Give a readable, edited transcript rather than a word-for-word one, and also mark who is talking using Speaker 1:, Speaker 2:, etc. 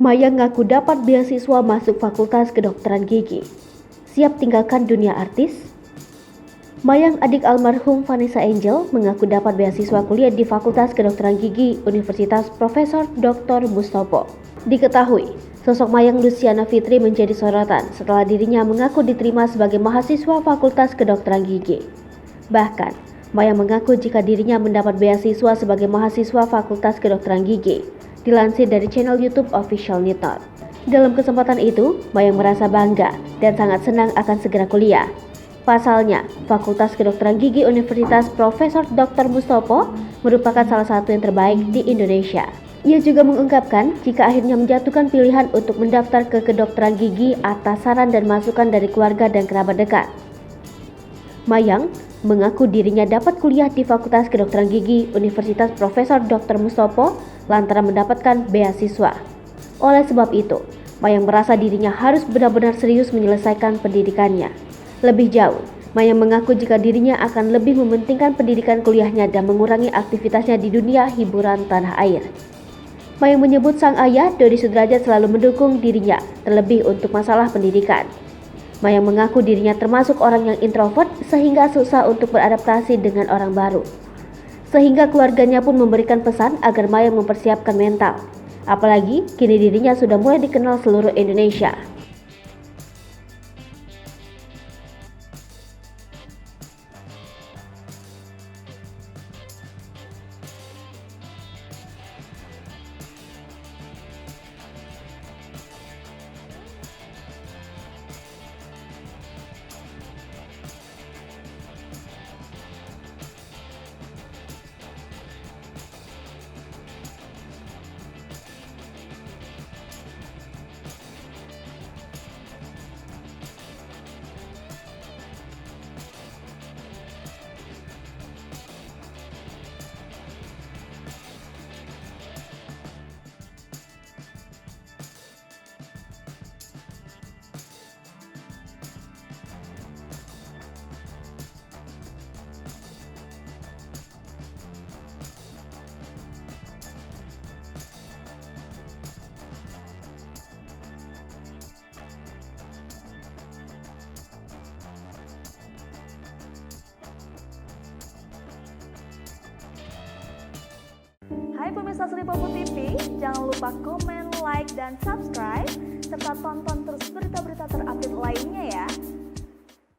Speaker 1: Mayang ngaku dapat beasiswa masuk Fakultas Kedokteran Gigi. Siap tinggalkan dunia artis? Mayang, adik almarhum Vanessa Angel, mengaku dapat beasiswa kuliah di Fakultas Kedokteran Gigi Universitas Profesor Dr. Mustopo. Diketahui, sosok Mayang Luciana Fitri menjadi sorotan setelah dirinya mengaku diterima sebagai mahasiswa Fakultas Kedokteran Gigi. Bahkan, Mayang mengaku jika dirinya mendapat beasiswa sebagai mahasiswa Fakultas Kedokteran Gigi, dilansir dari channel YouTube Official Niton. Dalam kesempatan itu, Mayang merasa bangga dan sangat senang akan segera kuliah. Pasalnya, Fakultas Kedokteran Gigi Universitas Profesor Dr. Mustopo merupakan salah satu yang terbaik di Indonesia. Ia juga mengungkapkan jika akhirnya menjatuhkan pilihan untuk mendaftar ke kedokteran gigi atas saran dan masukan dari keluarga dan kerabat dekat. Mayang mengaku dirinya dapat kuliah di Fakultas Kedokteran Gigi Universitas Profesor Dr. Mustopo lantaran mendapatkan beasiswa. Oleh sebab itu, Mayang merasa dirinya harus benar-benar serius menyelesaikan pendidikannya. Lebih jauh, Mayang mengaku jika dirinya akan lebih mementingkan pendidikan kuliahnya dan mengurangi aktivitasnya di dunia hiburan tanah air. Mayang menyebut sang ayah, Dodi Sudrajat, selalu mendukung dirinya, terlebih untuk masalah pendidikan. Mayang mengaku dirinya termasuk orang yang introvert sehingga susah untuk beradaptasi dengan orang baru. Sehingga keluarganya pun memberikan pesan agar Mayang mempersiapkan mental. Apalagi kini dirinya sudah mulai dikenal seluruh Indonesia.
Speaker 2: Hai pemirsa Sri Popo TV, jangan lupa komen, like, dan subscribe, serta tonton terus berita-berita terupdate lainnya ya.